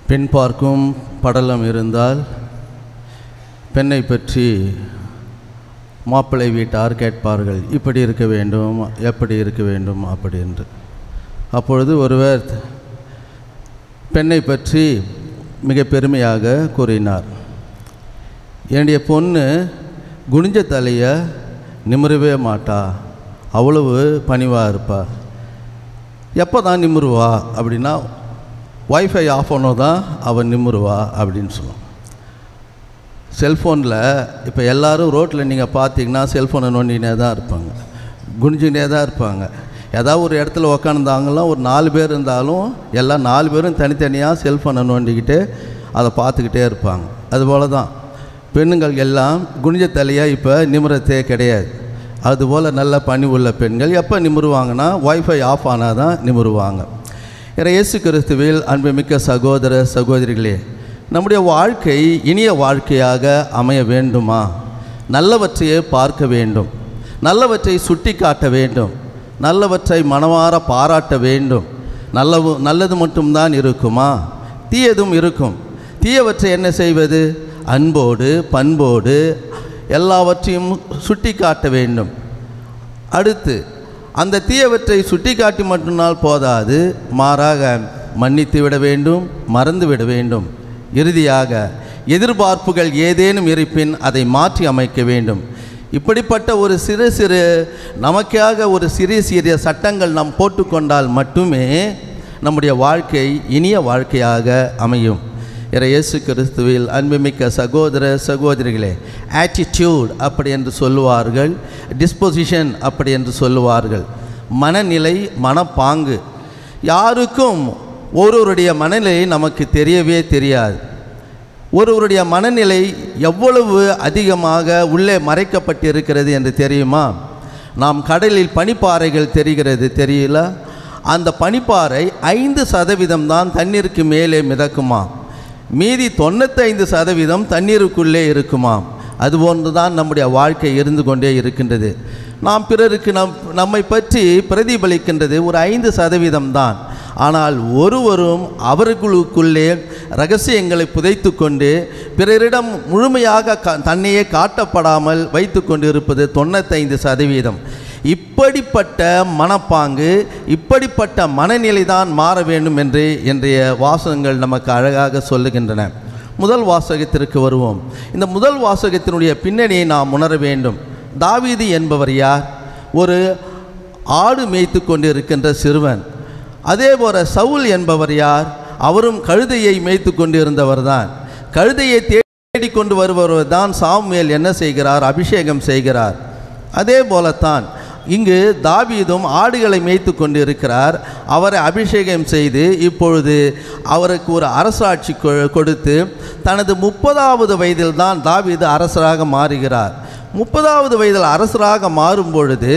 பெண் பார்க்கும் படலம் இருந்தால் பெண்ணை பற்றி மாப்பிள்ளை வீட்டார் கேட்பார்கள், இப்படி இருக்க வேண்டும், எப்படி இருக்க வேண்டும் அப்படி என்று. அப்பொழுது ஒருவர் பெண்ணை பற்றி மிக பெருமையாக கூறினார், என்னுடைய பொண்ணு குனிஞ்ச தலையை நிமிரவே மாட்டா, அவ்வளவு பணிவாக இருப்பா. எப்போ தான் நிமிருவா அப்படின்னா வைஃபை ஆஃப் பண்ணோம் தான் அவன் நிமிருவா அப்படின்னு சொல்லுவோம். செல்ஃபோனில் இப்போ எல்லோரும் ரோட்டில் நீங்கள் பார்த்தீங்கன்னா செல்ஃபோனை நோண்டினே தான் இருப்பாங்க, குனிஞ்சுனே தான் இருப்பாங்க. ஏதாவது ஒரு இடத்துல உக்காந்துருந்தாங்களாம், ஒரு 4 பேர் இருந்தாலும் எல்லாம் 4 பேரும் தனித்தனியாக செல்ஃபோனை நோண்டிக்கிட்டு அதை பார்த்துக்கிட்டே இருப்பாங்க. அதுபோல் தான் பெண்ணுங்கள் எல்லாம் குனிஞ்ச தலையாக இப்போ நிமிரத்தே கிடையாது. அதுபோல் நல்ல பணிவுள்ள பெண்கள் எப்போ நிமிருவாங்கன்னா வைஃபை ஆஃப் ஆனால் தான் நிமிருவாங்க. இயேசு கிறிஸ்துவில் அன்புமிக்க சகோதர சகோதரிகளே, நம்முடைய வாழ்க்கை இனிய வாழ்க்கையாக அமைய வேண்டுமா? நல்லவற்றையே பார்க்க வேண்டும், நல்லவற்றை சுட்டி காட்ட வேண்டும், நல்லவற்றை மனமாற பாராட்ட வேண்டும். நல்லது மட்டும்தான் இருக்குமா? தீயதும் இருக்கும். தீயவற்றை என்ன செய்வது? அன்போடு பண்போடு எல்லாவற்றையும் சுட்டி காட்ட வேண்டும். அடுத்து அந்த தீயவற்றை சுட்டி காட்டி மட்டும்னால் போதாது, மாறாக மன்னித்து விட வேண்டும், மறந்து விட வேண்டும். இறுதியாக எதிர்பார்ப்புகள் ஏதேனும் இருப்பின் அதை மாற்றி அமைக்க வேண்டும். இப்படிப்பட்ட ஒரு சிறு நமக்காக ஒரு சிறிய சட்டங்கள் நாம் போட்டுக்கொண்டால் மட்டுமே நம்முடைய வாழ்க்கை இனிய வாழ்க்கையாக அமையும். இயேசு கிறிஸ்துவில் அன்புமிக்க சகோதர சகோதரிகளே, ஆட்டிடியூட் அப்படி என்று சொல்லுவார்கள், டிஸ்பொசிஷன் அப்படி என்று சொல்லுவார்கள். மனநிலை, மனப்பாங்கு. யாருக்கும் ஒருவருடைய மனநிலை நமக்கு தெரியவே தெரியாது. ஒருவருடைய மனநிலை எவ்வளவு அதிகமாக உள்ளே மறைக்கப்பட்டிருக்கிறது என்று தெரியுமா? நாம் கடலில் பனிப்பாறைகள் தெரிகிறது தெரியல, அந்த பனிப்பாறை 5% தான் தண்ணீருக்கு மேலே மிதக்குமா, மீதி 95% தண்ணீருக்குள்ளே இருக்குமாம். அதுபோன்று தான் நம்முடைய வாழ்க்கை இருந்து கொண்டே இருக்கின்றது. நாம் பிறருக்கு நம்மை பற்றி பிரதிபலிக்கின்றது ஒரு 5% தான். ஆனால் ஒருவரும் அவர்களுக்குள்ளே இரகசியங்களை புதைத்து கொண்டு பிறரிடம் முழுமையாக தன்னையே காட்டப்படாமல் வைத்து கொண்டு இருப்பது 95%. இப்படிப்பட்ட மனப்பாங்கு, இப்படிப்பட்ட மனநிலை தான் மாற வேண்டும் என்று இன்றைய வாசகங்கள் நமக்கு அழகாக சொல்லுகின்றன. முதல் வாசகத்திற்கு வருவோம். இந்த முதல் வாசகத்தினுடைய பின்னணியை நாம் உணர வேண்டும். தாவீது என்பவர் யார்? ஒரு ஆடு மேய்த்து கொண்டு இருக்கின்ற சிறுவன். அதே போல சவுல் என்பவர் யார்? அவரும் கழுதையை மேய்த்து கொண்டு இருந்தவர் தான். கழுதையை தேடிக்கொண்டு வருபவர் தான் சாமுவேல் என்ன செய்கிறார்? அபிஷேகம் செய்கிறார். அதே போலத்தான் இங்கு தாவீதும் ஆடுகளை மேய்த்து கொண்டு இருக்கிறார். அவரை அபிஷேகம் செய்து இப்பொழுது அவருக்கு ஒரு அரசாட்சி கொடுத்து தனது 30வது வயதில் தான் தாவீது அரசராக மாறுகிறார். 30வது வயதில் அரசராக மாறும் பொழுது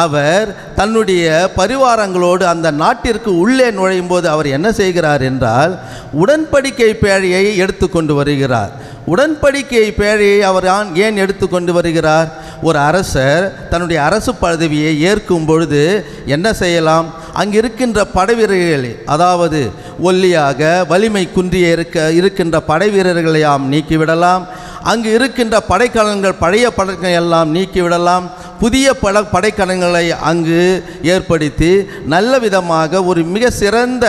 அவர் தன்னுடைய பரிவாரங்களோடு அந்த நாட்டிற்கு உள்ளே நுழையும் போது அவர் என்ன செய்கிறார் என்றால் உடன்படிக்கை பேழையை எடுத்து கொண்டு வருகிறார். உடன்படிக்கை பேழையை அவர் ஏன் எடுத்து கொண்டு வருகிறார்? ஒரு அரசர் தன்னுடைய அரசு பதவியை ஏற்கும் பொழுது என்ன செய்யலாம்? அங்கு இருக்கின்ற படைவீரர்கள், அதாவது ஒல்லியாக வலிமை குன்றிய இருக்கின்ற படைவீரர்களையாம் நீக்கிவிடலாம். அங்கு இருக்கின்ற படைக்கலன்கள், பழைய படைக்கலன்கள் எல்லாம் நீக்கிவிடலாம். புதிய படைக்கலன்களை அங்கு ஏற்படுத்தி நல்ல விதமாக ஒரு மிக சிறந்த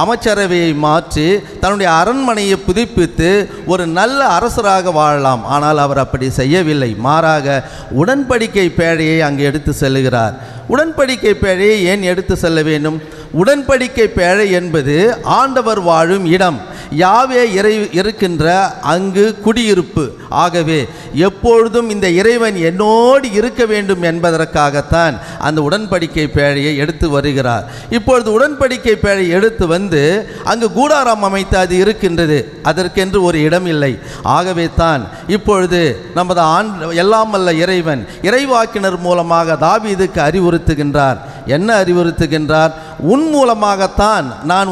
அமைச்சரவையை மாற்றி தன்னுடைய அரண்மனையை புதுப்பித்து ஒரு நல்ல அரசராக வாழலாம். ஆனால் அவர் அப்படி செய்யவில்லை. மாறாக உடன்படிக்கை பேழையை அங்கு எடுத்து செல்லுகிறார். உடன்படிக்கை பேழையை ஏன் எடுத்து செல்ல வேண்டும்? உடன்படிக்கை பேழை என்பது ஆண்டவர் வாழும் இடம், யாவே இருக்கின்ற அங்கு குடியிருப்பு. ஆகவே எப்பொழுதும் இந்த இறைவன் என்னோடு இருக்க வேண்டும் என்பதற்காகத்தான் அந்த உடன்படிக்கை பேழையை எடுத்து வருகிறார். இப்பொழுது உடன்படிக்கை பேழை எடுத்து வந்து அங்கு கூடாரம் அமைத்து அது இருக்கின்றது. அதற்கென்று ஒரு இடம் இல்லை. ஆகவே தான் இப்பொழுது நமது எல்லாம் வல்ல இறைவன் இறைவாக்கினர் மூலமாக தாவீதுக்கு அறிவுறுத்துகின்றார். என்ன அறிவுறுத்துகின்றார்? உன் மூலமாகத்தான் நான்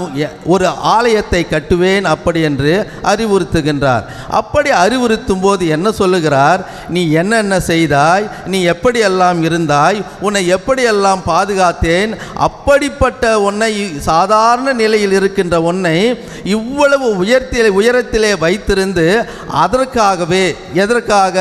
ஒரு ஆலயத்தை கட்டுவேன் அப்படி என்று அறிவுறுத்துகின்றார். அப்படி அறிவுறுத்தும் போது என்ன சொல்லுகிறார்? நீ என்னென்ன செய்தாய், நீ எப்படியெல்லாம் இருந்தாய், உன்னை எப்படியெல்லாம் பாதுகாத்தேன், அப்படிப்பட்ட உன்னை, சாதாரண நிலையில் இருக்கின்ற உன்னை இவ்வளவு உயரத்திலே வைத்திருந்து அதற்காகவே, எதற்காக?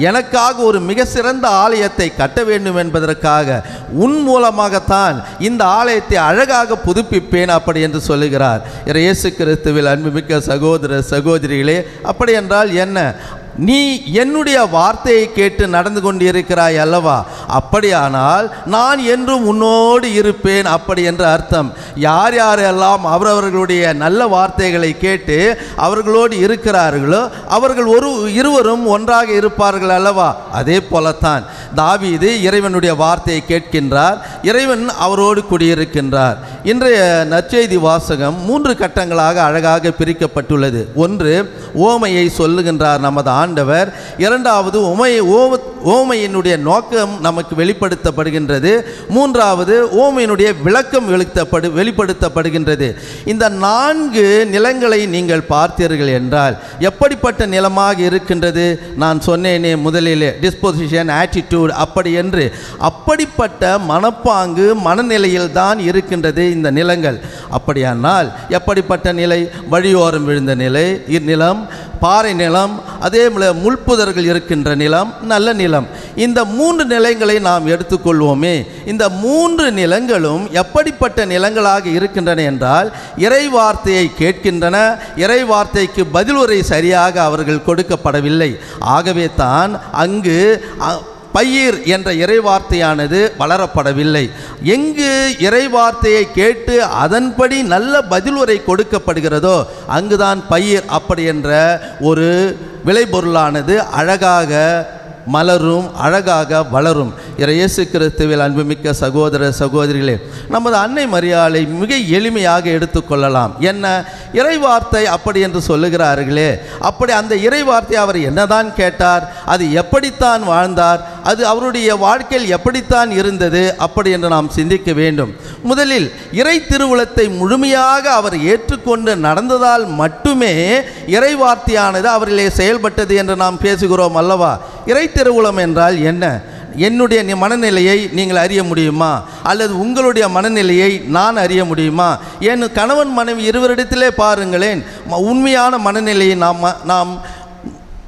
எனக்காக ஒரு மிக சிறந்த ஆலயத்தை கட்ட வேண்டும் என்பதற்காக உன் மூலமாகத்தான் இந்த ஆலயத்தை அழகாக புதுப்பிப்பேன் அப்படி என்று சொல்லுகிறார். இயேசு கிறிஸ்துவில் அன்புமிக்க சகோதர சகோதரிகளே, அப்படி என்றால் என்ன? நீ என்னுடைய வார்த்தையை கேட்டு நடந்து கொண்டிருக்கிறாய் அல்லவா? அப்படியானால் நான் என்றும் உன்னோடு இருப்பேன் அப்படி என்ற அர்த்தம். யார் யாரெல்லாம் அவரவர்களுடைய நல்ல வார்த்தைகளை கேட்டு அவர்களோடு இருக்கிறார்களோ அவர்கள் இருவரும் ஒன்றாக இருப்பார்கள் அல்லவா? அதே போலத்தான் தாவீது இறைவனுடைய வார்த்தையை கேட்கின்றார், இறைவன் அவரோடு குடியிருக்கின்றார். இன்றைய நற்செய்தி வாசகம் 3 கட்டங்களாக அழகாக பிரிக்கப்பட்டுள்ளது. ஒன்று, ஓமையை சொல்லுகின்றார் நமது ஆண்டவர். இரண்டாவது, ஓமையினுடைய நோக்கம் நமக்கு வெளிப்படுத்தப்படுகின்றது. மூன்றாவது, ஓமையினுடைய விளக்கம் வெளிப்படுத்தப்படுகின்றது. இந்த 4 நிலங்களை நீங்கள் பார்த்தீர்கள் என்றால் எப்படிப்பட்ட நிலமாக இருக்கின்றது? நான் சொன்னேனே முதலிலே, டிஸ்போசிஷன், ஆட்டிடியூட் அப்படி என்று, அப்படிப்பட்ட மனப்பாங்கு மனநிலையில் தான் இருக்கின்றது இந்த நிலங்கள். அப்படியானால் எப்படிப்பட்ட நிலை? வழியோரம் விழுந்த நிலை நிலம், பாறை நிலம், அதே போல முள்புதர்கள் இருக்கின்ற நிலம், நல்ல நிலம். இந்த 3 நிலங்களை நாம் எடுத்துக்கொள்வோமே. இந்த 3 நிலங்களும் எப்படிப்பட்ட நிலங்களாக இருக்கின்றன என்றால் இறை வார்த்தையை கேட்கின்றன, இறை வார்த்தைக்கு பதில் உரை சரியாக அவர்கள் கொடுக்கப்படவில்லை. ஆகவே தான் அங்கு பயிர் என்ற இறைவார்த்தையானது வளரப்படவில்லை. எங்கு இறைவார்த்தையை கேட்டு அதன்படி நல்ல பதிலுரை கொடுக்கப்படுகிறதோ அங்குதான் பயிர் அப்படி என்ற ஒரு விளைபொருளானது அழகாக மலரும், அழகாக வளரும். இயேசு கிறிஸ்துவில் அன்புமிக்க சகோதர சகோதரிகளே, நமது அன்னை மரியாளை மிக எளிமையாக எடுத்துக்கொள்ளலாம். என்ன? இறைவார்த்தை அப்படி என்று சொல்லுகிறார்களே, அப்படி அந்த இறைவார்த்தை அவர் என்னதான் கேட்டார், அது எப்படித்தான் வாழ்ந்தார், அது அவருடைய வாழ்க்கையில் எப்படித்தான் இருந்தது அப்படி என்று நாம் சிந்திக்க வேண்டும். முதலில் இறை திருவுளத்தை முழுமையாக அவர் ஏற்றுக்கொண்டு நடந்ததால் மட்டுமே இறைவார்த்தையானது அவரிலே செயல்பட்டது என்று நாம் பேசுகிறோம் அல்லவா? இறை திருவுளம் என்றால் என்ன? என்னுடைய மனநிலையை நீங்கள் அறிய முடியுமா? அல்லது உங்களுடைய மனநிலையை நான் அறிய முடியுமா? என் கணவன் மனைவி இருவரிடத்திலே பாருங்களேன், உண்மையான மனநிலையை நாம்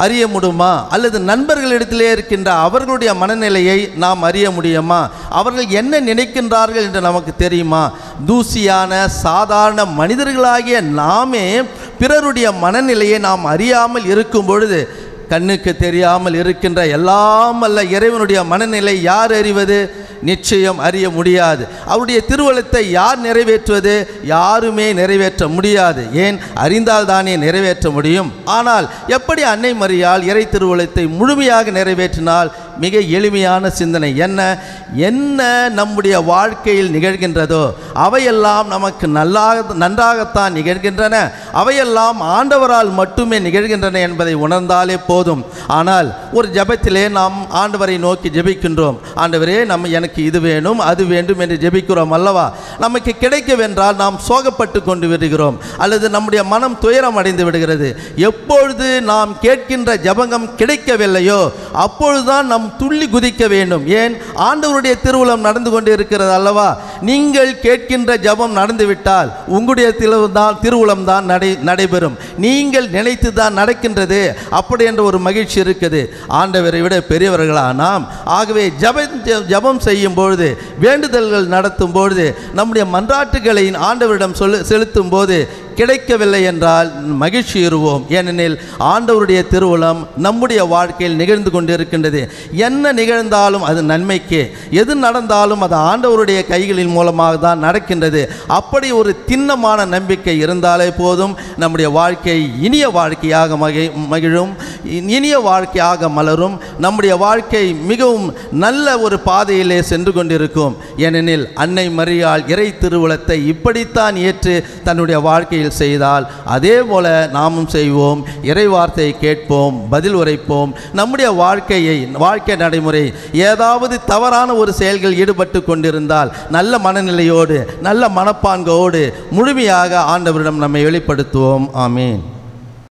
அறிய முடியுமா? அல்லது நண்பர்களிடத்திலே இருக்கின்ற அவர்களுடைய மனநிலையை நாம் அறிய முடியுமா? அவர்கள் என்ன நினைக்கின்றார்கள் என்று நமக்கு தெரியுமா? தூசியான சாதாரண மனிதர்களாகிய நாமே பிறருடைய மனநிலையை நாம் அறியாமல் இருக்கும் பொழுது, கண்ணுக்கு தெரியாமல் இருக்கின்ற எல்லாம் அல்ல இறைவனுடைய மனநிலை யார் அறிவது? நிச்சயம் அறிய முடியாது. அவருடைய திருவுளத்தை யார் நிறைவேற்றுவது? யாருமே நிறைவேற்ற முடியாது. ஏன்? அறிந்தால் தானே நிறைவேற்ற முடியும். ஆனால் எப்படி அன்னை மரியாள் இறை திருவுளத்தை முழுமையாக நிறைவேற்றினால்? மிக எளிமையான சிந்தனை. என்ன நம்முடைய வாழ்க்கையில் நிகழ்கின்றதோ அவையெல்லாம் நமக்கு நன்றாகத்தான் நிகழ்கின்றன, அவையெல்லாம் ஆண்டவரால் மட்டுமே நிகழ்கின்றன என்பதை உணர்ந்தாலே போதும். ஆனால் ஒரு ஜெபத்திலே நாம் ஆண்டவரை நோக்கி ஜெபிக்கின்றோம். ஆண்டவரே, எனக்கு இது வேணும் அது வேண்டும் என்று ஜெபிக்கிறோம் அல்லவா? நமக்கு கிடைக்கவென்றால் நாம் சோகப்பட்டு கொண்டு விடுகிறோம், அல்லது நம்முடைய மனம் துயரம் அடைந்து விடுகிறது. எப்பொழுது நாம் கேட்கின்ற ஜெபம் கிடைக்கவில்லையோ அப்பொழுதுதான் நாம் துள்ளி குதிக்க வேண்டும். ஏன்? ஆண்டவருடைய திருவுளம் நடந்து கொண்டு இருக்கிறது அல்லவா? நீங்கள் கேட்கின்ற ஜெபம் நடந்துவிட்டால் உங்களுடைய திருவுளம் தான் நடைபெறும். நீங்கள் நினைத்து தான் நடக்கின்றது அப்படி என்ற ஒரு மகிழ்ச்சி இருக்குது. ஆண்டவரை விட பெரியவர்களா நாம்? ஆகவே ஜெபம் செய்யும் பொழுது, வேண்டுதல்கள் நடத்தும் பொழுது, நம்முடைய மன்றாட்டுகளை ஆண்டவரிடம் செலுத்தும் போது கிடைக்கவில்லை என்றால் மகிழ்ச்சியுறுவோம். ஏனெனில் ஆண்டவருடைய திருவுளம் நம்முடைய வாழ்க்கையில் நிகழ்ந்து கொண்டிருக்கின்றது. என்ன நிகழ்ந்தாலும் அது நன்மைக்கே, எது நடந்தாலும் அது ஆண்டவருடைய கைகளின் மூலமாக தான் நடக்கின்றது. அப்படி ஒரு திண்ணமான நம்பிக்கை இருந்தாலே போதும், நம்முடைய வாழ்க்கை இனிய வாழ்க்கையாக மகிழும், இனிய வாழ்க்கையாக மலரும். நம்முடைய வாழ்க்கை மிகவும் நல்ல ஒரு பாதையிலே சென்று கொண்டிருக்கும். ஏனெனில் அன்னை மரியாள் இறை திருவுளத்தை இப்படித்தான் ஏற்று தன்னுடைய வாழ்க்கையில் வாழ்க்கையில் செய்தால் அதே போல நாமும் செய்வோம். இறை வார்த்தையை கேட்போம், பதில் உரைப்போம். நம்முடைய வாழ்க்கை நடைமுறை ஏதாவது தவறான ஒரு செயல்கள் ஈடுபட்டு கொண்டிருந்தால் நல்ல மனநிலையோடு நல்ல மனப்பான்கோடு முழுமையாக ஆண்டவரிடம் நம்மை வெளிப்படுத்துவோம். ஆமீன்.